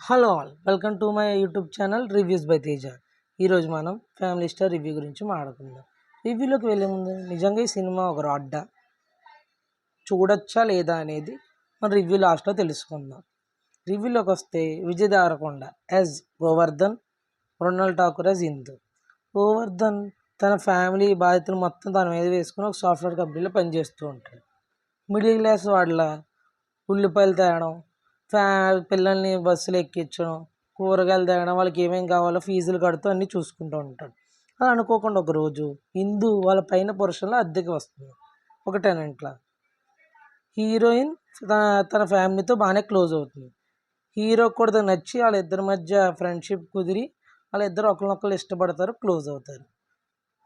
Hello all, welcome to my YouTube channel reviews by Teja. ఈరోజు మనం family star review గురించి మాట్లాడుకుందాం. రివ్యూలోకి వెళ్ళే ముందు నిజంగా ఈ సినిమా ఒక రాడ్డ చూడొచ్చా లేదా అనేది మన రివ్యూ లాస్ట్లో తెలుసుకుందాం. రివ్యూలోకి వస్తే విజయ్ దేవరకొండ యాజ్ గోవర్ధన్, మృణాల్ ఠాకూర్ యాజ్ ఇందు. గోవర్ధన్ తన ఫ్యామిలీ బాధ్యతలు మొత్తం తన మీద వేసుకుని ఒక సాఫ్ట్వేర్ కంపెనీలో పనిచేస్తూ ఉంటాడు. మిడిల్ క్లాస్ వాళ్ళ ఉల్లిపాయలు తేవడం, పిల్లల్ని బస్సులు ఎక్కించడం, కూరగాయలు తేవడం, వాళ్ళకి ఏమేమి కావాలో ఫీజులు కడుతూ అన్నీ చూసుకుంటూ ఉంటాడు. అలా అనుకోకుండా ఒకరోజు ఇందు వాళ్ళ పైన పురుషంలో అద్దెకి వస్తుంది ఒక టెనెంట్లా. హీరోయిన్ తన ఫ్యామిలీతో బాగానే క్లోజ్ అవుతుంది. హీరో కూడా నచ్చి వాళ్ళిద్దరి మధ్య ఫ్రెండ్షిప్ కుదిరి వాళ్ళిద్దరు ఒకరినొకరు ఇష్టపడతారు, క్లోజ్ అవుతారు.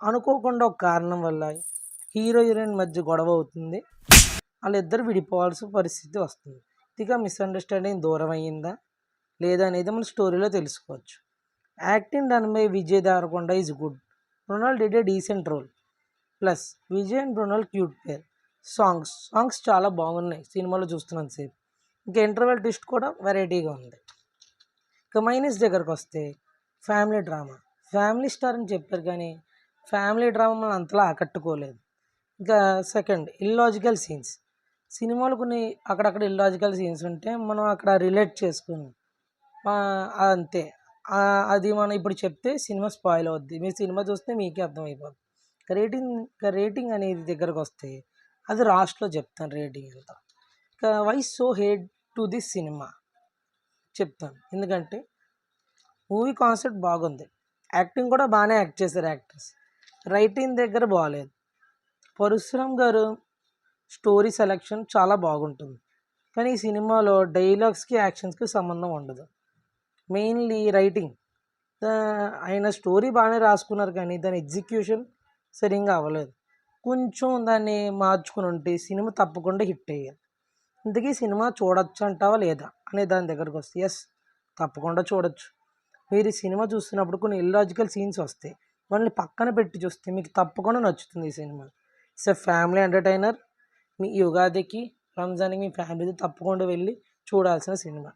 అనుకోకుండా ఒక కారణం వల్ల హీరో హీరోయిన్ మధ్య గొడవ అవుతుంది. వాళ్ళిద్దరు విడిపోవాల్సిన పరిస్థితి వస్తుంది. ఇక మిస్అండర్స్టాండింగ్ దూరం అయ్యిందా లేదా అనేది మన స్టోరీలో తెలుసుకోవచ్చు. Acting done by Vijay Deverakonda is good. Mrunal did a decent role. Plus Vijay and Mrunal cute pair. Songs చాలా బాగున్నాయి సినిమాలో చూస్తున్నంతసేపు. ఇంకా ఇంటర్వెల్ ట్విస్ట్ కూడా వెరైటీగా ఉంది. ఇక మైనస్ దగ్గరకు వస్తే ఫ్యామిలీ డ్రామా. ఫ్యామిలీ స్టార్ అని చెప్పారు కానీ ఫ్యామిలీ డ్రామా మనం అంతలా ఆకట్టుకోలేదు. ఇంకా సెకండ్, ఇల్లాజికల్ సీన్స్. సినిమాలు కొన్ని అక్కడక్కడ ఇల్లాజికల్ సీన్స్ ఉంటే మనం అక్కడ రిలేట్ చేసుకుని అంతే. అది మనం ఇప్పుడు చెప్తే సినిమా స్పాయిల్ అవుద్ది. మీరు సినిమా చూస్తే మీకే అర్థమైపోద్ది. రేటింగ్ అనేది దగ్గరకు వస్తే అది లాస్ట్లో చెప్తాను రేటింగ్ ఎంత. ఇక why so hate to this cinema చెప్తాను. ఎందుకంటే మూవీ కాన్సెప్ట్ బాగుంది, యాక్టింగ్ కూడా బాగానే యాక్ట్ చేశారు యాక్టర్స్. రైటింగ్ దగ్గర బాగాలేదు. పరశురామ్ గారు స్టోరీ సెలెక్షన్ చాలా బాగుంటుంది, కానీ ఈ సినిమాలో డైలాగ్స్కి యాక్షన్స్కి సంబంధం ఉండదు. Mainly writing. ఆయన స్టోరీ బాగానే రాసుకున్నారు కానీ దాని ఎగ్జిక్యూషన్ సరిగ్గా అవ్వలేదు. కొంచెం దాన్ని మార్చుకుని ఉంటే సినిమా తప్పకుండా హిట్ అయ్యేది. ఇంతకీ సినిమా చూడొచ్చు అంటావా లేదా అనే దాని దగ్గరకు వస్తే ఎస్, తప్పకుండా చూడొచ్చు. మీరు ఈ సినిమా చూస్తున్నప్పుడు కొన్ని ఇల్లాజికల్ సీన్స్ వస్తాయి, వాళ్ళని పక్కన పెట్టి చూస్తే మీకు తప్పకుండా నచ్చుతుంది ఈ సినిమా. It's a family entertainer. మీ యుగాదికి, రంజాన్కి మీ ఫ్యామిలీతో తప్పకుండా వెళ్ళి చూడాల్సిన సినిమా.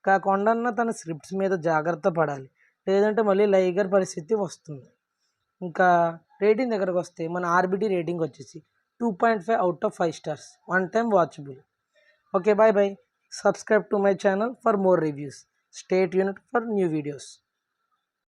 కాకుండా తన స్క్రిప్ట్స్ మీద జాగ్రత్త పడాలి, లేదంటే మళ్ళీ లైగర్ పరిస్థితి వస్తుంది. ఇంకా రేటింగ్ దగ్గరకు వస్తే మన ఆర్బిటి రేటింగ్ వచ్చేసి 2.5 out of 5 stars. One time watchable. Okay, bye bye. Subscribe to my channel for more reviews. Stay tuned for new videos.